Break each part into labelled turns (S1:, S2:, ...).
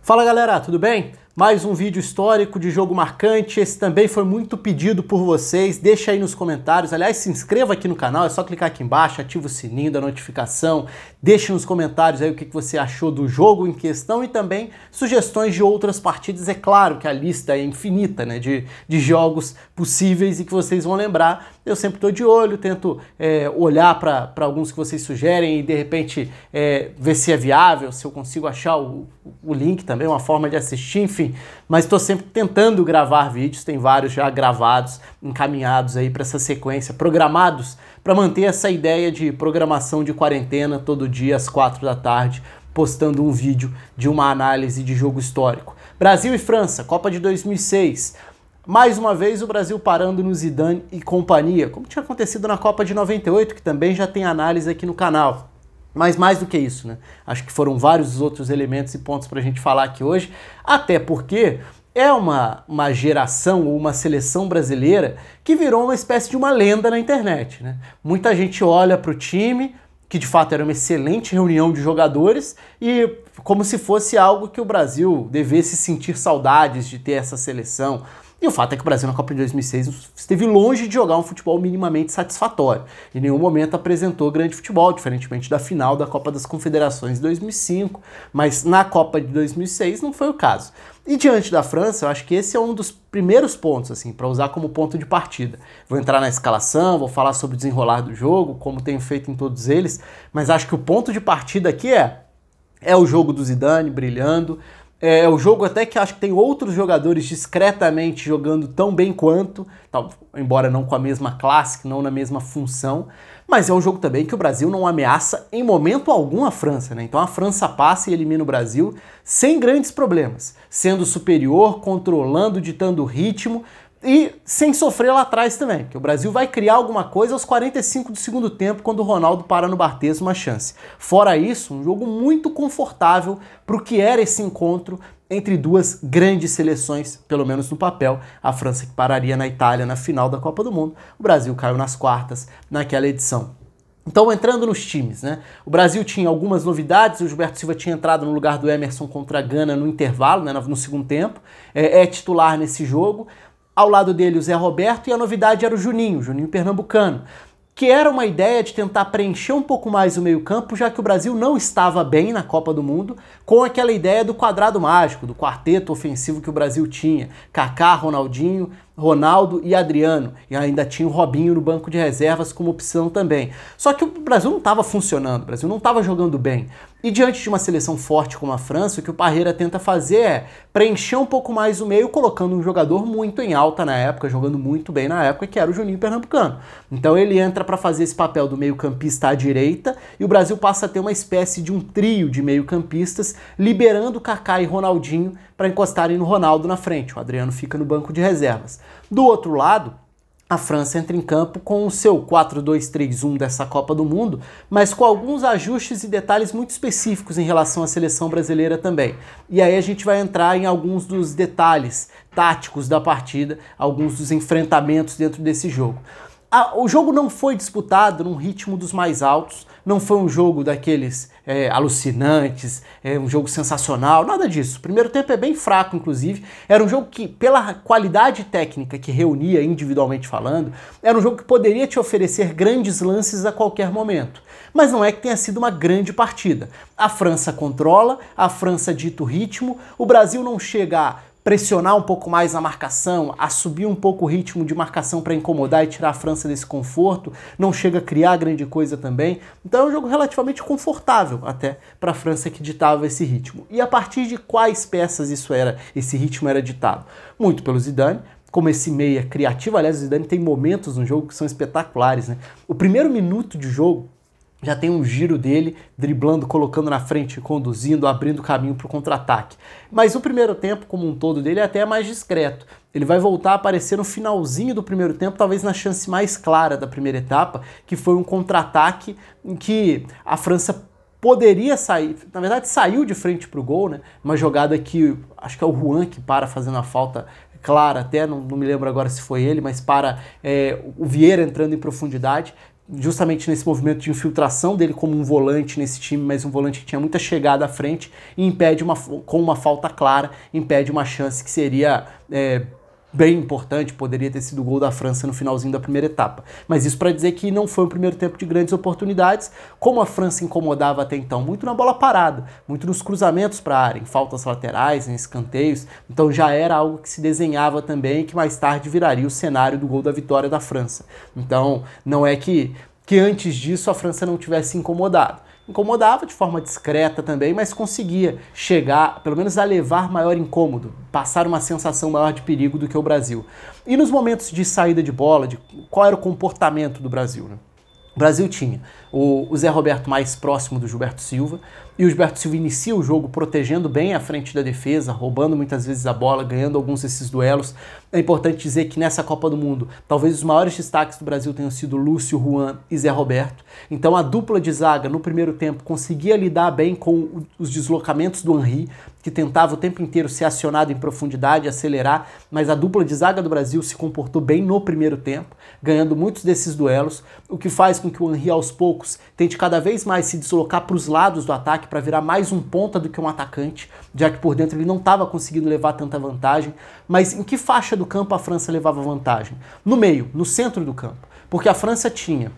S1: Fala galera, tudo bem? Mais um vídeo histórico de jogo marcante, esse também foi muito pedido por vocês, deixa aí nos comentários, aliás se inscreva aqui no canal, é só clicar aqui embaixo, ativa o sininho da notificação, deixe nos comentários aí o que você achou do jogo em questão e também sugestões de outras partidas, é claro que a lista é infinita, né, de jogos possíveis e que vocês vão lembrar, eu sempre estou de olho, tento olhar para alguns que vocês sugerem e de repente ver se é viável, se eu consigo achar o link também, uma forma de assistir, enfim, mas estou sempre tentando gravar vídeos, tem vários já gravados, encaminhados aí para essa sequência, programados para manter essa ideia de programação de quarentena todo dia às 4 da tarde, postando um vídeo de uma análise de jogo histórico. Brasil e França, Copa de 2006. Mais uma vez o Brasil parando no Zidane e companhia, como tinha acontecido na Copa de 98, que também já tem análise aqui no canal. Mas mais do que isso, né? Acho que foram vários outros elementos e pontos para a gente falar aqui hoje, até porque é uma geração ou uma seleção brasileira que virou uma espécie de uma lenda na internet, né? Muita gente olha para o time, que de fato era uma excelente reunião de jogadores, e como se fosse algo que o Brasil devesse sentir saudades de ter essa seleção. E o fato é que o Brasil na Copa de 2006 esteve longe de jogar um futebol minimamente satisfatório. Em nenhum momento apresentou grande futebol, diferentemente da final da Copa das Confederações de 2005. Mas na Copa de 2006 não foi o caso. E diante da França, eu acho que esse é um dos primeiros pontos, assim, para usar como ponto de partida. Vou entrar na escalação, vou falar sobre o desenrolar do jogo, como tenho feito em todos eles, mas acho que o ponto de partida aqui é o jogo do Zidane brilhando. É o jogo até que acho que tem outros jogadores discretamente jogando tão bem quanto, embora não com a mesma classe, não na mesma função, mas é um jogo também que o Brasil não ameaça em momento algum a França, né? Então a França passa e elimina o Brasil sem grandes problemas, sendo superior, controlando, ditando o ritmo, e sem sofrer lá atrás também, que o Brasil vai criar alguma coisa aos 45 do segundo tempo, quando o Ronaldo para no Barthez uma chance. Fora isso, um jogo muito confortável para o que era esse encontro entre duas grandes seleções, pelo menos no papel, a França que pararia na Itália na final da Copa do Mundo, o Brasil caiu nas quartas naquela edição. Então, entrando nos times, né? O Brasil tinha algumas novidades, o Gilberto Silva tinha entrado no lugar do Emerson contra a Gana no intervalo, né, no segundo tempo, é titular nesse jogo. Ao lado dele o Zé Roberto e a novidade era o Juninho pernambucano, que era uma ideia de tentar preencher um pouco mais o meio-campo, já que o Brasil não estava bem na Copa do Mundo, com aquela ideia do quadrado mágico, do quarteto ofensivo que o Brasil tinha, Kaká, Ronaldinho, Ronaldo e Adriano, e ainda tinha o Robinho no banco de reservas como opção também. Só que o Brasil não estava funcionando, o Brasil não estava jogando bem. E diante de uma seleção forte como a França, o que o Parreira tenta fazer é preencher um pouco mais o meio, colocando um jogador muito em alta na época, jogando muito bem na época, que era o Juninho pernambucano. Então ele entra para fazer esse papel do meio-campista à direita, e o Brasil passa a ter uma espécie de um trio de meio-campistas, liberando Kaká e Ronaldinho para encostarem no Ronaldo na frente. O Adriano fica no banco de reservas. Do outro lado, a França entra em campo com o seu 4-2-3-1 dessa Copa do Mundo, mas com alguns ajustes e detalhes muito específicos em relação à seleção brasileira também. E aí a gente vai entrar em alguns dos detalhes táticos da partida, alguns dos enfrentamentos dentro desse jogo. O jogo não foi disputado num ritmo dos mais altos, não foi um jogo daqueles alucinantes, um jogo sensacional, nada disso. O primeiro tempo é bem fraco, inclusive. Era um jogo que, pela qualidade técnica que reunia individualmente falando, era um jogo que poderia te oferecer grandes lances a qualquer momento. Mas não é que tenha sido uma grande partida. A França controla, a França dita o ritmo, o Brasil não chega a pressionar um pouco mais a marcação, a subir um pouco o ritmo de marcação para incomodar e tirar a França desse conforto, não chega a criar grande coisa também. Então é um jogo relativamente confortável até para a França que ditava esse ritmo. E a partir de quais peças esse ritmo era ditado? Muito pelo Zidane, como esse meia criativo. Aliás, o Zidane tem momentos no jogo que são espetaculares, né? O primeiro minuto de jogo já tem um giro dele, driblando, colocando na frente, conduzindo, abrindo caminho para o contra-ataque. Mas o primeiro tempo, como um todo dele, é até mais discreto. Ele vai voltar a aparecer no finalzinho do primeiro tempo, talvez na chance mais clara da primeira etapa, que foi um contra-ataque em que a França poderia sair, na verdade saiu de frente para o gol, né? Uma jogada que, acho que é o Juan que para fazendo a falta clara até, não me lembro agora se foi ele, mas para o Vieira entrando em profundidade. justamente nesse movimento de infiltração dele como um volante nesse time, mas um volante que tinha muita chegada à frente, e impede com uma falta clara, impede uma chance que seria bem importante, poderia ter sido o gol da França no finalzinho da primeira etapa. Mas isso para dizer que não foi um primeiro tempo de grandes oportunidades, como a França incomodava até então, muito na bola parada, muito nos cruzamentos para a área, em faltas laterais, em escanteios, então já era algo que se desenhava também e que mais tarde viraria o cenário do gol da vitória da França. Então não é que antes disso a França não tivesse incomodado. Incomodava de forma discreta também, mas conseguia chegar, pelo menos a levar maior incômodo, passar uma sensação maior de perigo do que o Brasil. E nos momentos de saída de bola, qual era o comportamento do Brasil, né? O Brasil tinha o Zé Roberto mais próximo do Gilberto Silva, e o Gilberto Silva inicia o jogo protegendo bem a frente da defesa, roubando muitas vezes a bola, ganhando alguns desses duelos. É importante dizer que nessa Copa do Mundo, talvez os maiores destaques do Brasil tenham sido Lúcio, Juan e Zé Roberto. Então a dupla de zaga no primeiro tempo conseguia lidar bem com os deslocamentos do Henry, que tentava o tempo inteiro ser acionado em profundidade, acelerar, mas a dupla de zaga do Brasil se comportou bem no primeiro tempo, ganhando muitos desses duelos, o que faz com que o Henry aos poucos tente cada vez mais se deslocar para os lados do ataque para virar mais um ponta do que um atacante, já que por dentro ele não estava conseguindo levar tanta vantagem. Mas em que faixa do campo a França levava vantagem? No meio, no centro do campo, porque a França tinha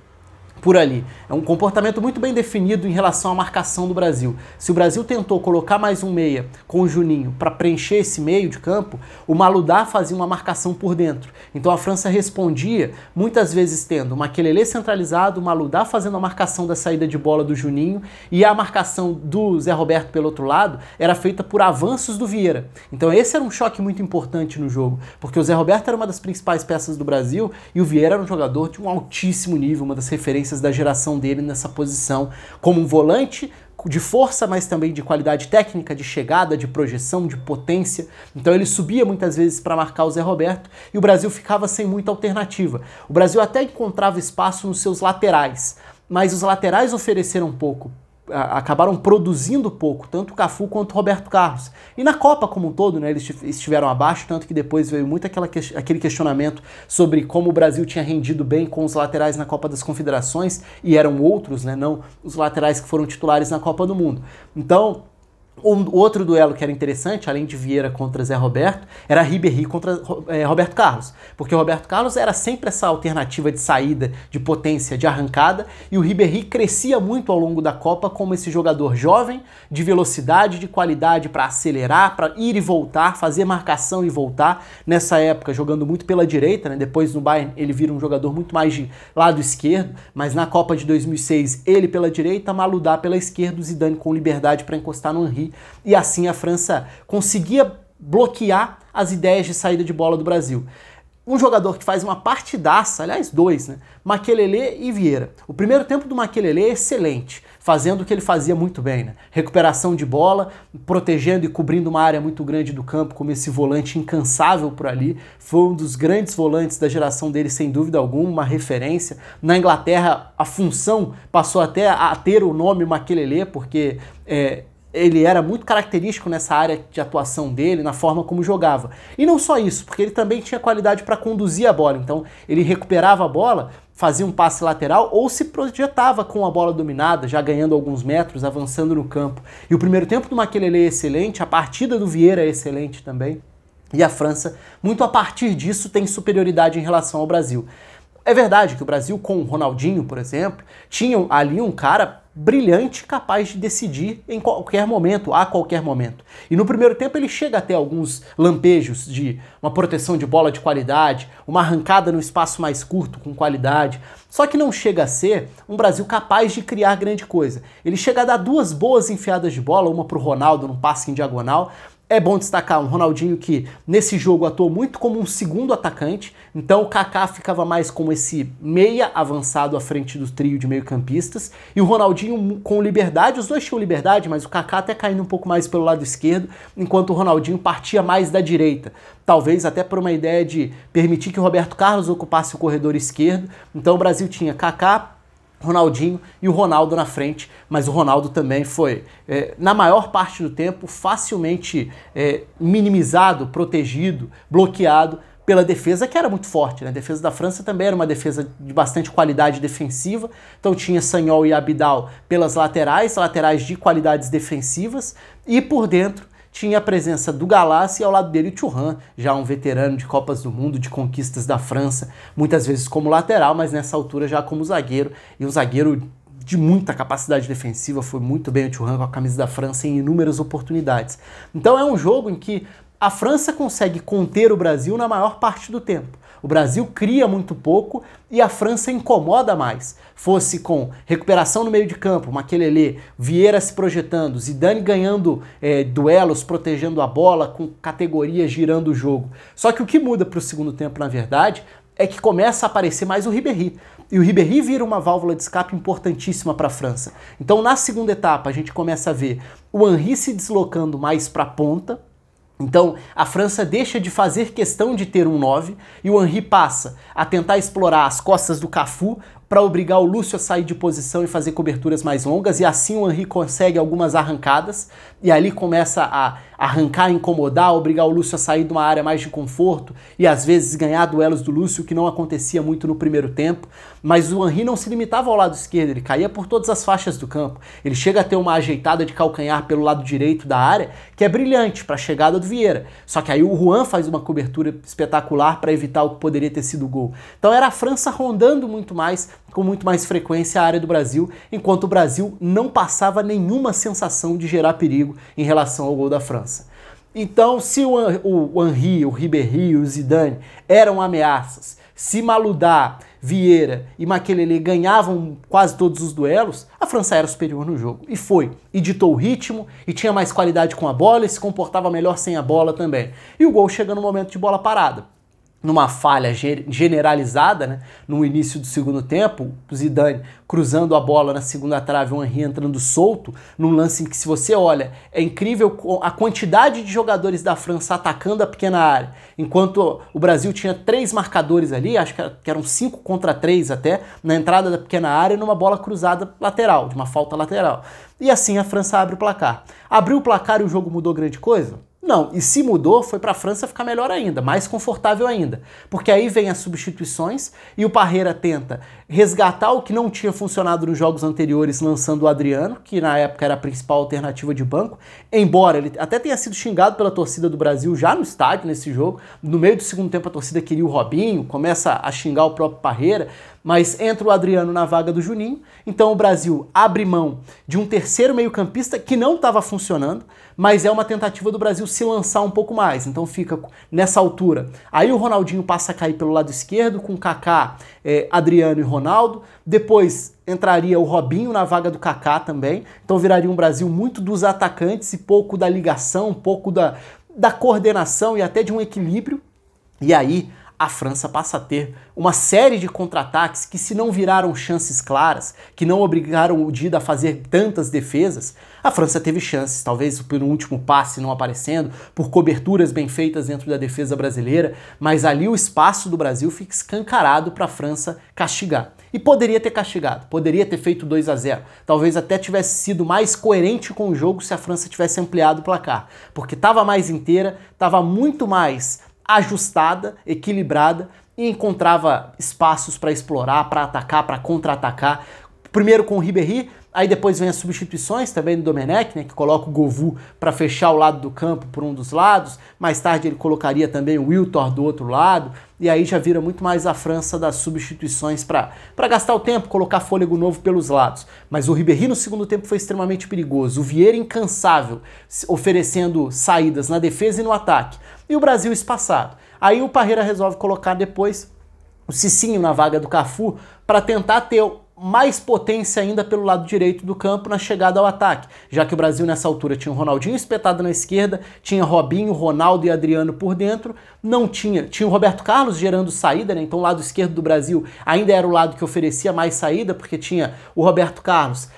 S1: por ali. É um comportamento muito bem definido em relação à marcação do Brasil. Se o Brasil tentou colocar mais um meia com o Juninho para preencher esse meio de campo, o Maludá fazia uma marcação por dentro. Então a França respondia, muitas vezes tendo o Makelele centralizado, o Maludá fazendo a marcação da saída de bola do Juninho, e a marcação do Zé Roberto pelo outro lado era feita por avanços do Vieira. Então esse era um choque muito importante no jogo, porque o Zé Roberto era uma das principais peças do Brasil e o Vieira era um jogador de um altíssimo nível, uma das referências da geração dele nessa posição, como um volante de força, mas também de qualidade técnica, de chegada, de projeção, de potência. Então ele subia muitas vezes para marcar o Zé Roberto e o Brasil ficava sem muita alternativa. O Brasil até encontrava espaço nos seus laterais, mas os laterais ofereceram pouco, acabaram produzindo pouco, tanto o Cafu quanto o Roberto Carlos. E na Copa como um todo, né, eles estiveram abaixo, tanto que depois veio muito aquele questionamento sobre como o Brasil tinha rendido bem com os laterais na Copa das Confederações, e eram outros, né, não os laterais que foram titulares na Copa do Mundo. Então, o outro duelo que era interessante, além de Vieira contra Zé Roberto, era Ribéry contra Roberto Carlos, porque o Roberto Carlos era sempre essa alternativa de saída, de potência, de arrancada, e o Ribéry crescia muito ao longo da Copa como esse jogador jovem, de velocidade, de qualidade para acelerar, para ir e voltar, fazer marcação e voltar, nessa época jogando muito pela direita, né? Depois no Bayern ele vira um jogador muito mais de lado esquerdo, mas na Copa de 2006 ele pela direita, Maludá pela esquerda, Zidane com liberdade para encostar no Henry, e assim a França conseguia bloquear as ideias de saída de bola do Brasil. Um jogador que faz uma partidaça, aliás dois, né? Makelele e Vieira. O primeiro tempo do Makelele é excelente, fazendo o que ele fazia muito bem, né? Recuperação de bola, protegendo e cobrindo uma área muito grande do campo, como esse volante incansável por ali. Foi um dos grandes volantes da geração dele, sem dúvida alguma, uma referência. Na Inglaterra, a função passou até a ter o nome Makelele, porque ele era muito característico nessa área de atuação dele, na forma como jogava. E não só isso, porque ele também tinha qualidade para conduzir a bola. Então ele recuperava a bola, fazia um passe lateral ou se projetava com a bola dominada, já ganhando alguns metros, avançando no campo. E o primeiro tempo do Makelele é excelente, a partida do Vieira é excelente também. E a França, muito a partir disso, tem superioridade em relação ao Brasil. É verdade que o Brasil, com o Ronaldinho, por exemplo, tinha ali um cara brilhante, capaz de decidir em qualquer momento, a qualquer momento. E no primeiro tempo ele chega até alguns lampejos de uma proteção de bola de qualidade, uma arrancada no espaço mais curto com qualidade, só que não chega a ser um Brasil capaz de criar grande coisa. Ele chega a dar duas boas enfiadas de bola, uma para o Ronaldo num passe em diagonal. É bom destacar um Ronaldinho que nesse jogo atuou muito como um segundo atacante, então o Kaká ficava mais como esse meia avançado à frente do trio de meio-campistas, e o Ronaldinho com liberdade, os dois tinham liberdade, mas o Kaká até caindo um pouco mais pelo lado esquerdo, enquanto o Ronaldinho partia mais da direita, talvez até por uma ideia de permitir que o Roberto Carlos ocupasse o corredor esquerdo. Então o Brasil tinha Kaká, Ronaldinho e o Ronaldo na frente, mas o Ronaldo também foi, na maior parte do tempo, facilmente minimizado, protegido, bloqueado pela defesa, que era muito forte, né? A defesa da França também era uma defesa de bastante qualidade defensiva, então tinha Sagnol e Abidal pelas laterais de qualidades defensivas, e por dentro tinha a presença do Galassi e ao lado dele o Thuram, já um veterano de Copas do Mundo, de conquistas da França, muitas vezes como lateral, mas nessa altura já como zagueiro, e um zagueiro de muita capacidade defensiva, foi muito bem o Thuram com a camisa da França em inúmeras oportunidades. Então é um jogo em que a França consegue conter o Brasil na maior parte do tempo. O Brasil cria muito pouco e a França incomoda mais. Fosse com recuperação no meio de campo, Makelele, Vieira se projetando, Zidane ganhando duelos, protegendo a bola, com categoria girando o jogo. Só que o que muda para o segundo tempo, na verdade, é que começa a aparecer mais o Ribéry. E o Ribéry vira uma válvula de escape importantíssima para a França. Então na segunda etapa a gente começa a ver o Henry se deslocando mais para a ponta. Então, a França deixa de fazer questão de ter um 9 e o Henry passa a tentar explorar as costas do Cafu para obrigar o Lúcio a sair de posição e fazer coberturas mais longas, e assim o Henry consegue algumas arrancadas, e ali começa a arrancar, incomodar, obrigar o Lúcio a sair de uma área mais de conforto, e às vezes ganhar duelos do Lúcio, que não acontecia muito no primeiro tempo, mas o Henry não se limitava ao lado esquerdo, ele caía por todas as faixas do campo, ele chega a ter uma ajeitada de calcanhar pelo lado direito da área, que é brilhante para a chegada do Vieira, só que aí o Juan faz uma cobertura espetacular para evitar o que poderia ter sido o gol. Então era a França rondando muito mais, com muito mais frequência a área do Brasil, enquanto o Brasil não passava nenhuma sensação de gerar perigo em relação ao gol da França. Então, se o Henry, o Ribéry, o Zidane eram ameaças, se Maludá, Vieira e Makelele ganhavam quase todos os duelos, a França era superior no jogo. E foi. E ditou o ritmo, e tinha mais qualidade com a bola, e se comportava melhor sem a bola também. E o gol chega no momento de bola parada. Numa falha generalizada, né, no início do segundo tempo, o Zidane cruzando a bola na segunda trave, o Henry entrando solto, num lance em que, se você olha, é incrível a quantidade de jogadores da França atacando a pequena área, enquanto o Brasil tinha 3 marcadores ali, acho que eram 5 contra 3 até, na entrada da pequena área, numa bola cruzada lateral, de uma falta lateral. E assim a França abre o placar. Abriu o placar e o jogo mudou grande coisa? Não, e se mudou, foi para a França ficar melhor ainda, mais confortável ainda, porque aí vem as substituições e o Parreira tenta resgatar o que não tinha funcionado nos jogos anteriores, lançando o Adriano, que na época era a principal alternativa de banco, embora ele até tenha sido xingado pela torcida do Brasil já no estádio nesse jogo. No meio do segundo tempo a torcida queria o Robinho, começa a xingar o próprio Parreira, mas entra o Adriano na vaga do Juninho, então o Brasil abre mão de um terceiro meio-campista que não estava funcionando, mas é uma tentativa do Brasil se lançar um pouco mais, então fica nessa altura. Aí o Ronaldinho passa a cair pelo lado esquerdo, com Kaká, Adriano e Ronaldo, depois entraria o Robinho na vaga do Kaká também, então viraria um Brasil muito dos atacantes e pouco da ligação, pouco da coordenação e até de um equilíbrio, e aí a França passa a ter uma série de contra-ataques que, se não viraram chances claras, que não obrigaram o Dida a fazer tantas defesas, a França teve chances, talvez por um último passe não aparecendo, por coberturas bem feitas dentro da defesa brasileira, mas ali o espaço do Brasil fica escancarado para a França castigar. E poderia ter castigado, poderia ter feito 2-0, talvez até tivesse sido mais coerente com o jogo se a França tivesse ampliado o placar, porque estava mais inteira, estava muito mais ajustada, equilibrada, e encontrava espaços para explorar, para atacar, para contra-atacar. Primeiro com o Ribéry, aí depois vem as substituições também do Domenech, né, que coloca o Govou para fechar o lado do campo por um dos lados. Mais tarde ele colocaria também o Wiltor do outro lado, e aí já vira muito mais a França das substituições para gastar o tempo, colocar fôlego novo pelos lados. Mas o Ribéry no segundo tempo foi extremamente perigoso, o Vieira incansável, oferecendo saídas na defesa e no ataque, e o Brasil espaçado. Aí o Parreira resolve colocar depois o Cicinho na vaga do Cafu para tentar ter mais potência ainda pelo lado direito do campo na chegada ao ataque, já que o Brasil nessa altura tinha o Ronaldinho espetado na esquerda, tinha Robinho, Ronaldo e Adriano por dentro, não tinha o Roberto Carlos gerando saída, né? Então o lado esquerdo do Brasil ainda era o lado que oferecia mais saída, porque tinha o Roberto Carlos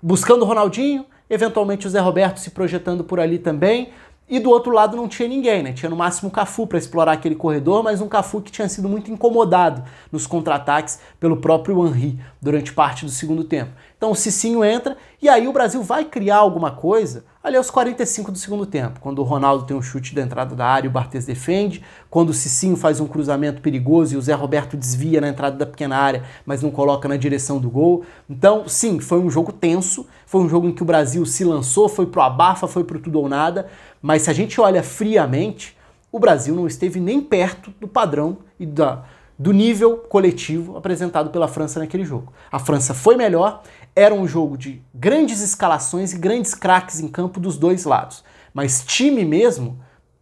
S1: buscando o Ronaldinho, eventualmente o Zé Roberto se projetando por ali também, E do outro lado não tinha ninguém, né? Tinha no máximo o Cafu para explorar aquele corredor, mas um Cafu que tinha sido muito incomodado nos contra-ataques pelo próprio Henry durante parte do segundo tempo. Então o Cicinho entra e aí o Brasil vai criar alguma coisa ali aos 45 do segundo tempo, quando o Ronaldo tem um chute da entrada da área e o Barthez defende, quando o Cicinho faz um cruzamento perigoso e o Zé Roberto desvia na entrada da pequena área, mas não coloca na direção do gol. Então, sim, foi um jogo tenso, foi um jogo em que o Brasil se lançou, foi pro abafa, foi pro tudo ou nada, mas se a gente olha friamente, o Brasil não esteve nem perto do padrão e do nível coletivo apresentado pela França naquele jogo. A França foi melhor, era um jogo de grandes escalações e grandes craques em campo dos dois lados. Mas time mesmo,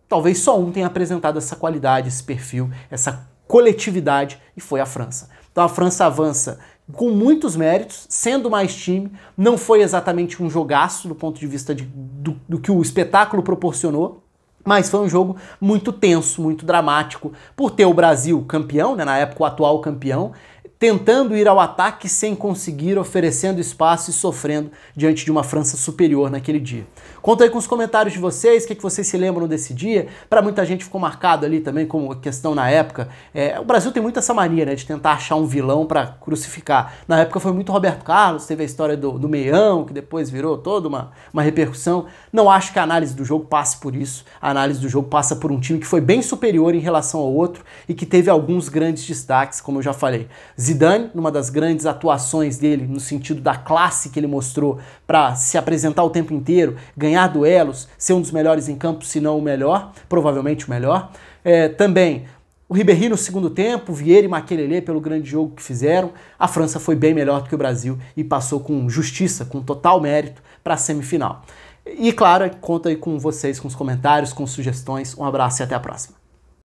S1: talvez só um tenha apresentado essa qualidade, esse perfil, essa coletividade, e foi a França. Então a França avança com muitos méritos, sendo mais time, não foi exatamente um jogaço do ponto de vista do que o espetáculo proporcionou, mas foi um jogo muito tenso, muito dramático, por ter o Brasil campeão, né, na época o atual campeão, tentando ir ao ataque sem conseguir, oferecendo espaço e sofrendo diante de uma França superior naquele dia. Conta aí com os comentários de vocês, o que vocês se lembram desse dia. Para muita gente ficou marcado ali também como questão na época. O Brasil tem muito essa mania, né, de tentar achar um vilão para crucificar. Na época foi muito Roberto Carlos, teve a história do Meião, que depois virou toda uma repercussão. Não acho que a análise do jogo passe por isso. A análise do jogo passa por um time que foi bem superior em relação ao outro e que teve alguns grandes destaques, como eu já falei. Zidane, numa das grandes atuações dele, no sentido da classe que ele mostrou para se apresentar o tempo inteiro, ganhar duelos, ser um dos melhores em campo, se não o melhor, provavelmente o melhor. Também o Ribéry no segundo tempo, Vieira e Makelele pelo grande jogo que fizeram. A França foi bem melhor do que o Brasil e passou com justiça, com total mérito para a semifinal. E claro, conto aí com vocês, com os comentários, com sugestões. Um abraço e até a próxima.